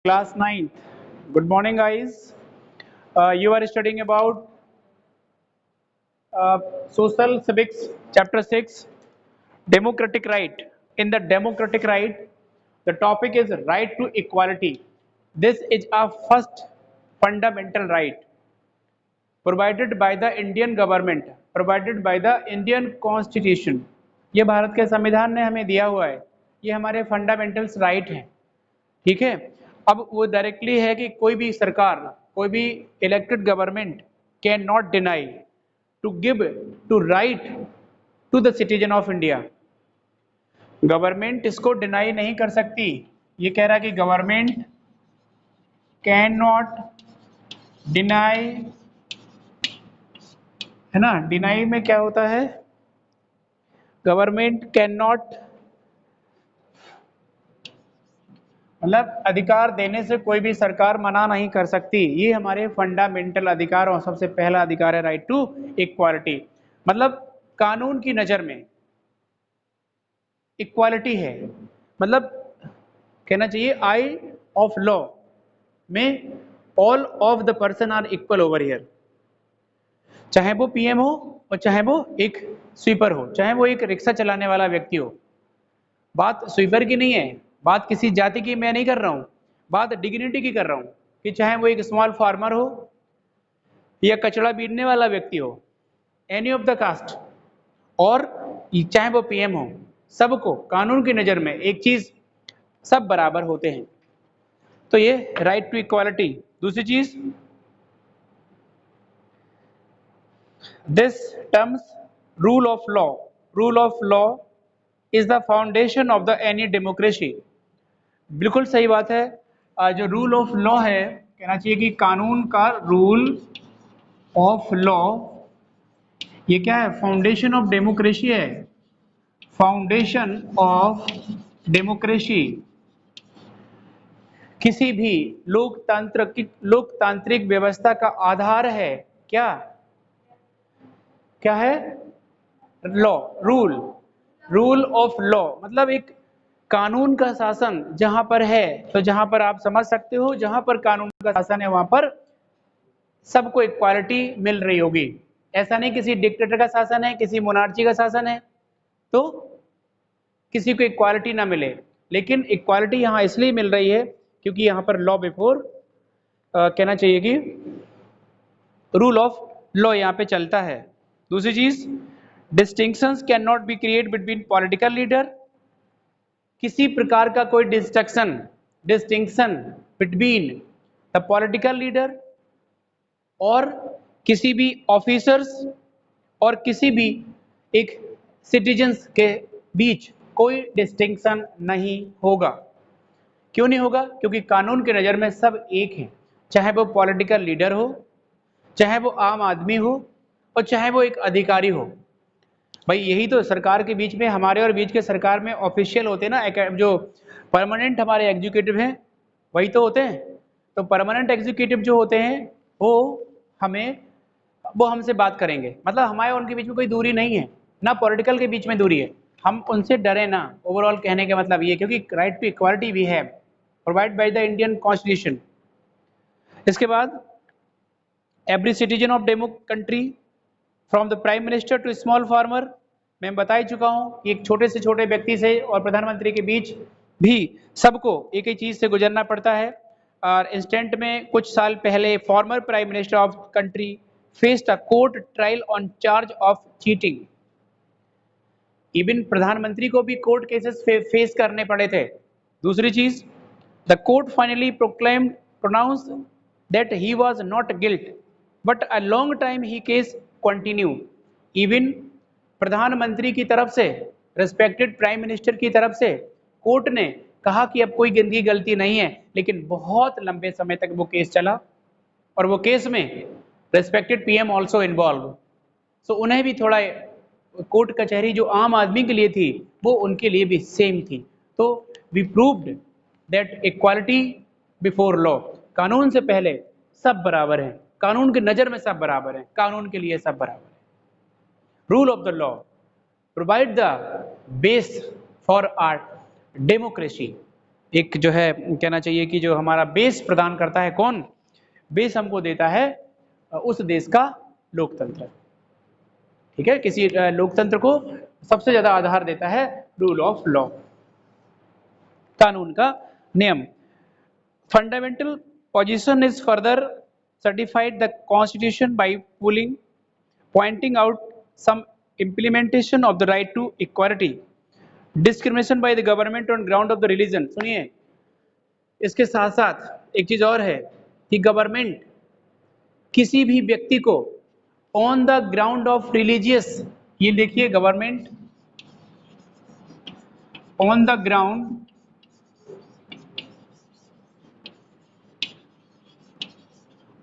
Class ninth. Good morning, guys. You are studying about Social Civics, Chapter 6, Democratic Right. In the Democratic Right, the topic is right to equality. This is our first fundamental right provided by the Indian government, provided by the Indian Constitution. ये भारत के संविधान ने हमें दिया हुआ है, ये हमारे फंडामेंटल्स राइट हैं। ठीक है। अब वो डायरेक्टली है कि कोई भी सरकार, कोई भी elected government can not deny to give to right to the citizen of India. Government इसको डिनाई नहीं कर सकती। ये कह रहा है कि गवर्नमेंट कैन नॉट डिनाई, है ना। डिनाई में क्या होता है? गवर्नमेंट कैन नॉट मतलब अधिकार देने से कोई भी सरकार मना नहीं कर सकती। ये हमारे फंडामेंटल अधिकार और सबसे पहला अधिकार है राइट टू इक्वालिटी। मतलब कानून की नजर में इक्वालिटी है, मतलब कहना चाहिए आई ऑफ लॉ में all of the person are equal over here. चाहे वो पीएम हो और चाहे वो एक स्वीपर हो, चाहे वो एक रिक्शा चलाने वाला व्यक्ति हो। बात स्वीपर की नहीं है, बात किसी जाति की मैं नहीं कर रहा हूं, बात डिग्निटी की कर रहा हूं कि चाहे वो एक स्मॉल फार्मर हो या कचड़ा बीनने वाला व्यक्ति हो, एनी ऑफ द कास्ट, और चाहे वो पीएम हो, सबको कानून की नजर में एक चीज सब बराबर होते हैं। तो ये राइट टू इक्वालिटी। दूसरी चीज, this terms rule of law. Rule of law is the foundation of the any democracy. बिल्कुल सही बात है। जो रूल ऑफ लॉ है, कहना चाहिए कि कानून का रूल ऑफ लॉ, ये क्या है? फाउंडेशन ऑफ डेमोक्रेसी है। फाउंडेशन ऑफ डेमोक्रेसी किसी भी लोकतांत्रिक व्यवस्था का आधार है। क्या क्या है? Law, rule, rule of law मतलब एक कानून का शासन जहां पर है, तो जहां पर आप समझ सकते हो जहां पर कानून का शासन है वहां पर सबको इक्वालिटी मिल रही होगी। ऐसा नहीं किसी डिक्टेटर का शासन है, किसी मोनार्ची का शासन है तो किसी को इक्वालिटी ना मिले। लेकिन इक्वालिटी यहाँ इसलिए मिल रही है क्योंकि यहाँ पर लॉ बिफोर, कहना चाहिए कि रूल ऑफ लॉ यहाँ पे चलता है। दूसरी चीज, distinctions can not be create between political leader. किसी प्रकार का कोई distinction between the political leader और किसी भी ऑफिसर्स और किसी भी एक सिटीजन्स के बीच कोई डिस्टिंक्शन नहीं होगा। क्यों नहीं होगा? क्योंकि कानून की नज़र में सब एक हैं, चाहे वो पॉलिटिकल लीडर हो, चाहे वो आम आदमी हो और चाहे वो एक अधिकारी हो। भाई यही तो सरकार के बीच में, हमारे और बीच के सरकार में ऑफिशियल होते हैं ना, जो परमानेंट हमारे एग्जीक्यूटिव हैं वही तो होते हैं। तो परमानेंट एग्जीक्यूटिव जो होते हैं वो हमसे बात करेंगे, मतलब हमारे उनके बीच में कोई दूरी नहीं है, ना पॉलिटिकल के बीच में दूरी है। हम उनसे डरे ना, ओवरऑल कहने का मतलब ये, क्योंकि right to equality we have provide by the Indian constitution. इसके बाद, every citizen of demo country from the prime minister to small farmer, मैं बता ही चुका हूं कि एक छोटे से छोटे व्यक्ति से और प्रधानमंत्री के बीच भी सबको एक ही चीज से गुजरना पड़ता है। और इंस्टेंट में कुछ साल पहले former prime minister of country faced a court trial on charge of cheating. Even प्रधानमंत्री को भी कोर्ट केसेस फेस करने पड़े थे। दूसरी चीज, the court finally pronounce that he was not guilt but a long time he case continue. Even प्रधानमंत्री की तरफ से, रेस्पेक्टेड प्राइम मिनिस्टर की तरफ से कोर्ट ने कहा कि अब कोई गंदी गलती नहीं है, लेकिन बहुत लंबे समय तक वो केस चला और वो केस में रेस्पेक्टेड पीएम आल्सो इन्वॉल्व। सो उन्हें भी थोड़ा, कोर्ट कचहरी जो आम आदमी के लिए थी वो उनके लिए भी सेम थी। तो we proved that equality before law, कानून से पहले सब बराबर हैं, कानून की नज़र में सब बराबर हैं, कानून के लिए सब बराबर हैं। Rule of the law provide the base for our democracy. एक जो है कहना चाहिए कि जो हमारा बेस प्रदान करता है कौन, बेस हमको देता है उस देश का लोकतंत्र। ठीक है, किसी लोकतंत्र को सबसे ज्यादा आधार देता है रूल ऑफ लॉ, कानून का नियम। Fundamental position is further certified the constitution bye pointing out some implementation of the right to equality, discrimination by the government on ground of the religion। सुनिए, इसके साथ साथ एक चीज और है कि गवर्नमेंट किसी भी व्यक्ति को on the ground of religious, ये देखिए, government on the ground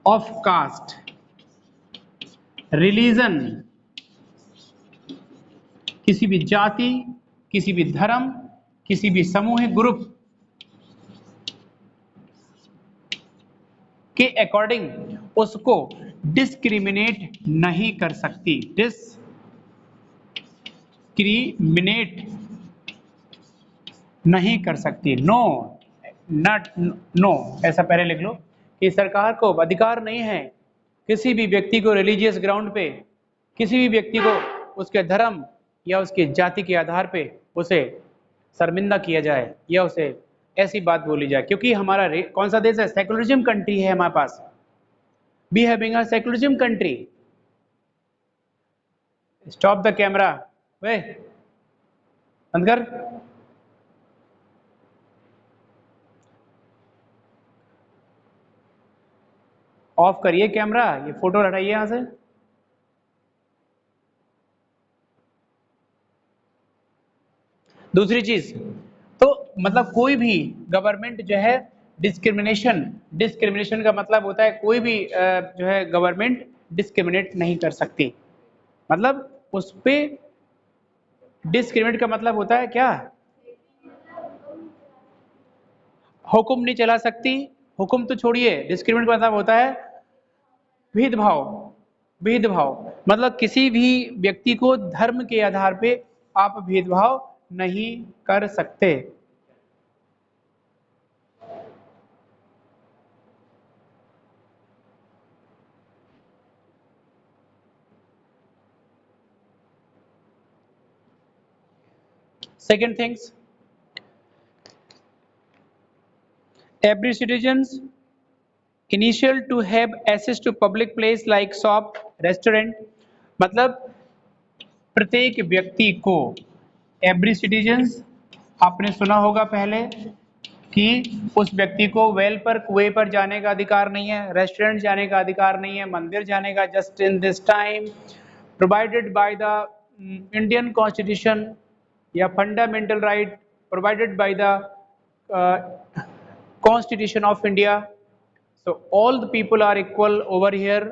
of caste, religion, किसी भी जाति, किसी भी धर्म, किसी भी समूह ग्रुप के अकॉर्डिंग उसको डिस्क्रिमिनेट नहीं कर सकती। डिस्क्रिमिनेट नहीं कर सकती। नो, नॉट नो, ऐसा पहले लिख लो कि सरकार को अधिकार नहीं है किसी भी व्यक्ति को रिलीजियस ग्राउंड पे, किसी भी व्यक्ति को उसके धर्म या उसके जाति के आधार पे उसे शर्मिंदा किया जाए या उसे ऐसी बात बोली जाए, क्योंकि हमारा कौन सा देश है, सेकुलरिज्म कंट्री है हमारे पास। We having a secularism country. Stop the camera, वे बंद कर। ऑफ करिए कैमरा, ये फोटो हटाइए यहां से। दूसरी चीज, तो मतलब कोई भी गवर्नमेंट जो है डिस्क्रिमिनेशन का मतलब होता है कोई भी जो है गवर्नमेंट डिस्क्रिमिनेट नहीं कर सकती। मतलब उस पे डिस्क्रिमिनेट का मतलब होता है क्या, हुक्म नहीं चला सकती। हुक्म तो छोड़िए, डिस्क्रिमिनेट का मतलब होता है भेदभाव। भेदभाव मतलब किसी भी व्यक्ति को धर्म के आधार पे आप भेदभाव नहीं कर सकते। Second things, every citizens initial to have access to public place like shop, restaurant। मतलब प्रत्येक व्यक्ति को, एवरी सिटीजन्स, आपने सुना होगा पहले कि उस व्यक्ति को वेल पर, कुएं पर जाने का अधिकार नहीं है, रेस्टोरेंट जाने का अधिकार नहीं है, मंदिर जाने का, just in this time provided by the Indian constitution या fundamental right provided by the constitution of India. So all the people are equal over here.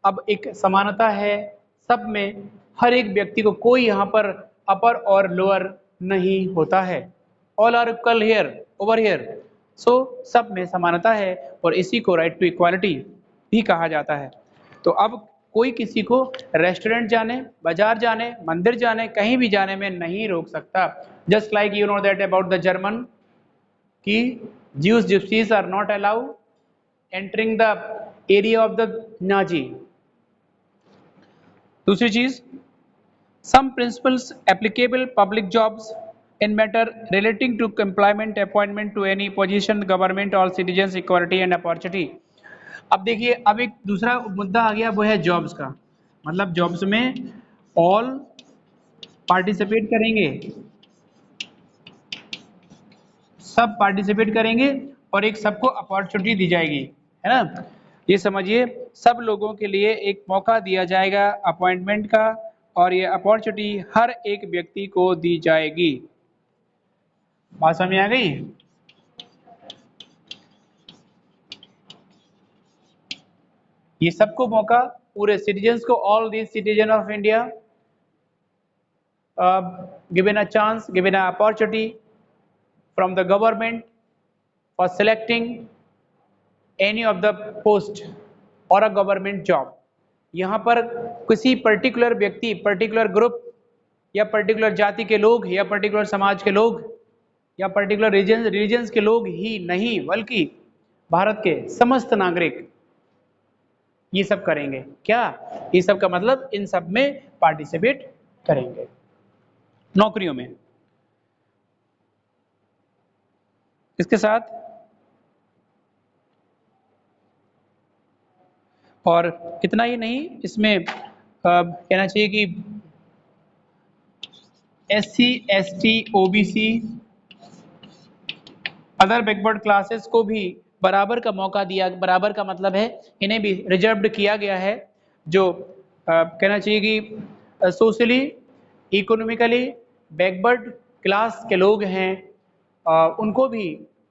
अब एक समानता है सब में, हर एक व्यक्ति को, कोई यहाँ पर अपर और लोअर नहीं होता है। All are equal here, over here. So सब में समानता है और इसी को राइट टू इक्वालिटी भी कहा जाता है। तो अब कोई किसी को रेस्टोरेंट जाने, बाजार जाने, मंदिर जाने, कहीं भी जाने में नहीं रोक सकता। Just like you know that about the German कि Jews, gypsies are not allowed entering the area of the Nazi। दूसरी चीज, some principles applicable public jobs in matter relating to employment, appointment to any position, government, all citizens, equality and opportunity। अब देखिए, अब एक दूसरा मुद्दा आ गया, वो है जॉब्स का। मतलब जॉब्स में ऑल पार्टिसिपेट करेंगे, सब पार्टिसिपेट करेंगे और एक सबको अपॉर्चुनिटी दी जाएगी, है ना। ये समझिए, सब लोगों के लिए एक मौका दिया जाएगा अपॉइंटमेंट का, और ये अपॉर्चुनिटी हर एक व्यक्ति को दी जाएगी। बात समझ में आ गई। ये सबको मौका, पूरे सिटीजन्स को, all these citizen of India given a chance, given a opportunity from the government for selecting any of the post or a government job। यहाँ पर किसी पर्टिकुलर व्यक्ति, पर्टिकुलर ग्रुप या पर्टिकुलर जाति के लोग या पर्टिकुलर समाज के लोग या पर्टिकुलर रीजन्स के लोग ही नहीं बल्कि भारत के समस्त नागरिक ये सब करेंगे। क्या ये सब का मतलब इन सब में पार्टिसिपेट करेंगे नौकरियों में। इसके साथ और इतना ही नहीं, इसमें कहना चाहिए कि SC ST OBC other backward classes को भी बराबर का मौका दिया, बराबर का मतलब है इन्हें भी रिजर्व्ड किया गया है। जो कहना चाहिए कि सोशली इकोनॉमिकली बैकवर्ड क्लास के लोग हैं उनको भी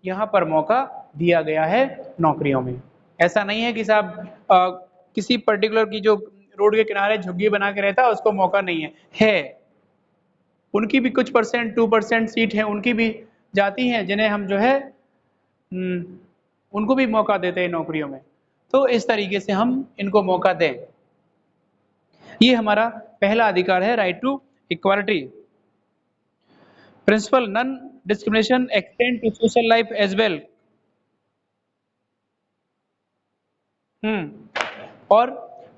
यहाँ पर मौका दिया गया है नौकरियों में। ऐसा नहीं है कि साहब किसी पर्टिकुलर की जो रोड के किनारे झुग्गी बना के रहता है उसको मौका नहीं है उनकी भी कुछ परसेंट 2% सीट है उनकी भी जाती हैं जिन्हें हम जो है उनको भी मौका देते हैं नौकरियों में। तो इस तरीके से हम इनको मौका दें, ये हमारा पहला अधिकार है, right to equality. Principle non discrimination extend to social life as well. और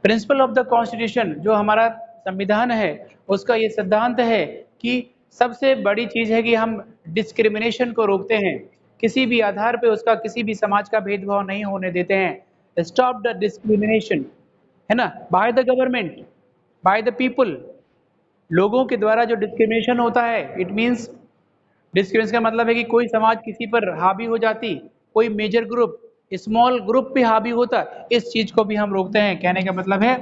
प्रिंसिपल ऑफ द कॉन्स्टिट्यूशन जो हमारा संविधान है उसका ये सिद्धांत है कि सबसे बड़ी चीज है कि हम डिस्क्रिमिनेशन को रोकते हैं, किसी भी आधार पे उसका किसी भी समाज का भेदभाव नहीं होने देते हैं। स्टॉप द डिस्क्रिमिनेशन, है ना, by the government, by the people. लोगों के द्वारा जो डिस्क्रिमिनेशन होता है, इट मीन्स डिस्क्रिमिनेशन का मतलब है कि कोई समाज किसी पर हावी हो जाती, कोई मेजर ग्रुप स्मॉल ग्रुप पे हावी होता, इस चीज को भी हम रोकते हैं। कहने का मतलब है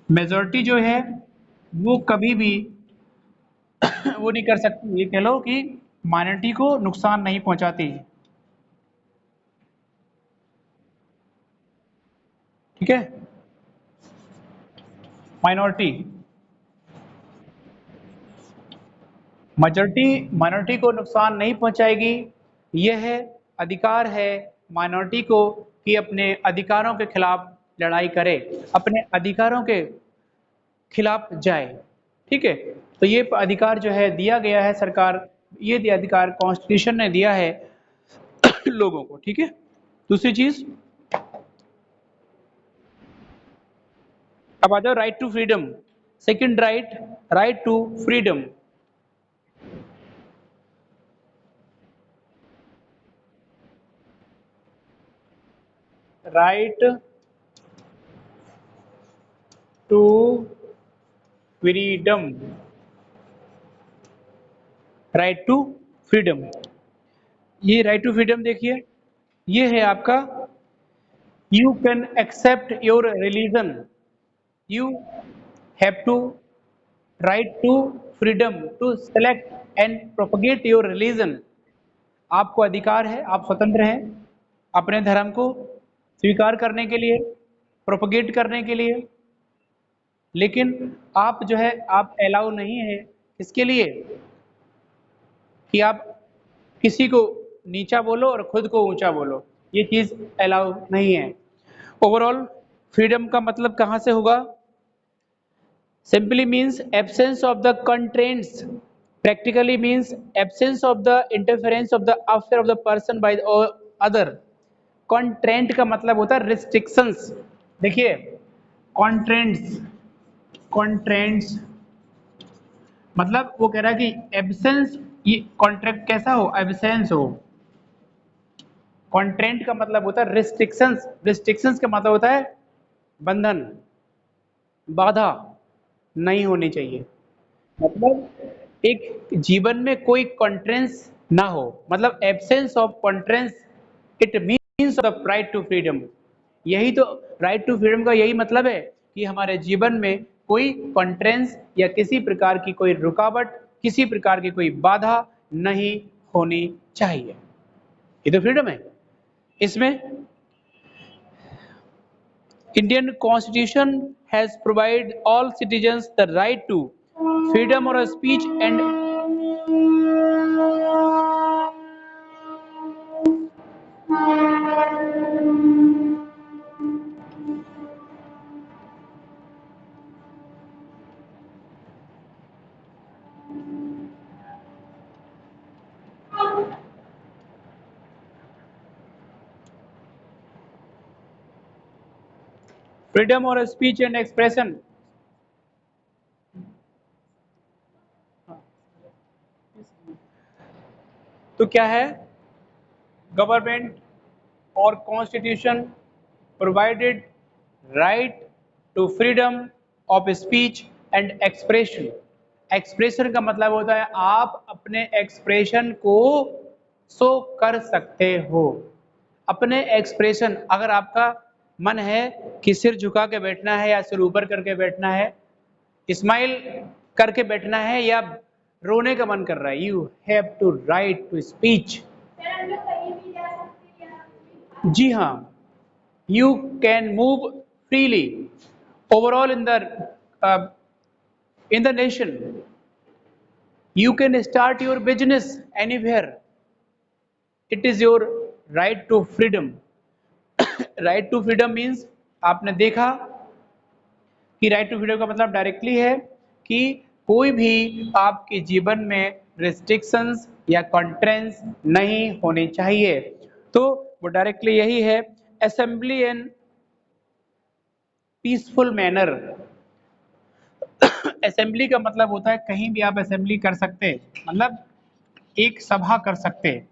मेजॉरिटी जो है वो कभी भी वो नहीं कर सकती, ये कह लो कि माइनॉरिटी को नुकसान नहीं पहुंचाती। ठीक है, माइनॉरिटी माइनॉरिटी को नुकसान नहीं पहुंचाएगी। यह अधिकार है माइनॉरिटी को कि अपने अधिकारों के खिलाफ लड़ाई करे, अपने अधिकारों के खिलाफ जाए। ठीक है, तो ये अधिकार जो है दिया गया है सरकार, ये अधिकार कॉन्स्टिट्यूशन ने दिया है लोगों को। ठीक है, दूसरी चीज अब आ जाओ right to freedom. Second right, right to freedom. Right to freedom, right to freedom. ये राइट टू फ्रीडम देखिए, ये है आपका you can accept your religion, you have to right to freedom to select and propagate your religion. आपको अधिकार है, आप स्वतंत्र हैं अपने धर्म को स्वीकार करने के लिए, प्रोपगेट करने के लिए, लेकिन आप जो है आप अलाउ नहीं है इसके लिए कि आप किसी को नीचा बोलो और खुद को ऊंचा बोलो, ये चीज अलाउ नहीं है। ओवरऑल फ्रीडम का मतलब कहां से होगा? Simply means absence of the constraints, practically means absence of the interference of the affair of the person by other. Constraint का मतलब होता है रिस्ट्रिक्शंस। देखिए कॉन्ट्रेंट्स, कॉन्ट्रेंट्स मतलब वो कह रहा है कि एब्सेंस, ये कॉन्ट्रैक्ट कैसा हो, एब्सेंस हो। कॉन्ट्रेंट का मतलब होता है रिस्ट्रिक्शंस, रिस्ट्रिक्शंस का मतलब होता है बंधन, बाधा नहीं होनी चाहिए। मतलब एक जीवन में कोई कॉन्ट्रेंस ना हो, मतलब absence of constraints, it means the right to freedom. यही तो राइट टू फ्रीडम का यही मतलब है कि हमारे जीवन में कोई कॉन्ट्रेंस या किसी प्रकार की कोई रुकावट, किसी प्रकार की कोई बाधा नहीं होनी चाहिए। ये तो फ्रीडम है। इसमें Indian Constitution has provided all citizens the right to freedom of speech and freedom और स्पीच एंड एक्सप्रेशन, तो क्या है, गवर्नमेंट और constitution provided right to freedom of speech and expression. Expression का मतलब होता है आप अपने एक्सप्रेशन को शो कर सकते हो। अपने एक्सप्रेशन, अगर आपका मन है कि सिर झुका के बैठना है या सिर ऊपर करके बैठना है, स्माइल करके बैठना है या रोने का मन कर रहा है, you have to right to speech. जी हाँ, you can move freely overall in the nation. You can start your business anywhere. It is your right to freedom. Right to freedom means, आपने देखा कि राइट टू फ्रीडम का मतलब directly है कि कोई भी आपके जीवन में रिस्ट्रिक्शंस या कॉन्ट्रेंस नहीं होने चाहिए। तो वो डायरेक्टली यही है, assembly and peaceful manner. Assembly का मतलब होता है कहीं भी आप असेंबली कर सकते हैं, मतलब एक सभा कर सकते हैं।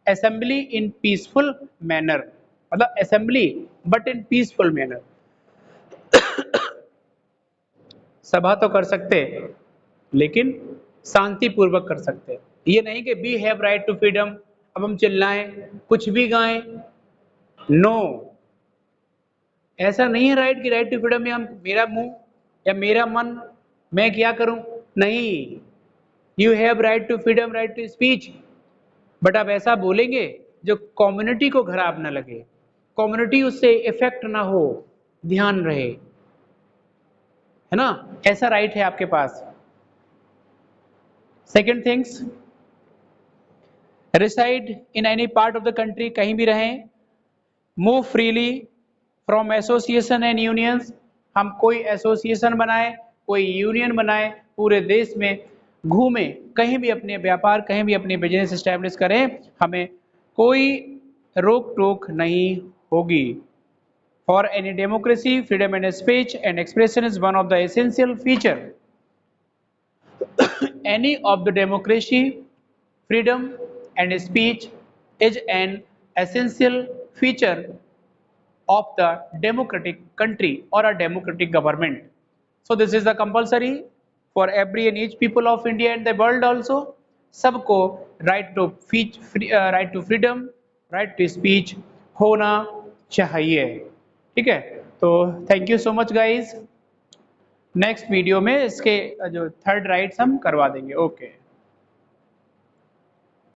असेंबली इन पीसफुल मैनर, मतलब assembly but in peaceful manner. सभा तो कर सकते हैं लेकिन शांतिपूर्वक कर सकते हैं। ये नहीं कि we have right to freedom, अब हम चिल्लाएं, कुछ भी गाएं, नो, ऐसा नहीं है राइट की राइट टू फ्रीडम में हम मेरा मुंह या मेरा मन मैं क्या करूं, नहीं। You have right to freedom, right to speech, but आप ऐसा बोलेंगे जो कम्युनिटी को खराब ना लगे, कम्युनिटी उससे इफेक्ट ना हो, ध्यान रहे, है ना, ऐसा राइट है आपके पास। Second things, reside in any part of the country, कहीं भी रहें, move freely from association and unions, हम कोई एसोसिएशन बनाए, कोई यूनियन बनाए, पूरे देश में घूमें, कहीं भी अपने व्यापार, कहीं भी अपनी बिजनेस एस्टेब्लिश करें, हमें कोई रोक टोक नहीं होगी। For any democracy, freedom and speech and expression is one of the essential feature. Any of the democracy, freedom and speech is an essential feature of the democratic country or a democratic government. So this is the compulsory for every and each people of India and the world also. सबको right to freedom, right to speech होना चाहिए। ठीक है, तो thank you so much guys. Next video में इसके जो third rights हम करवा देंगे। ओके।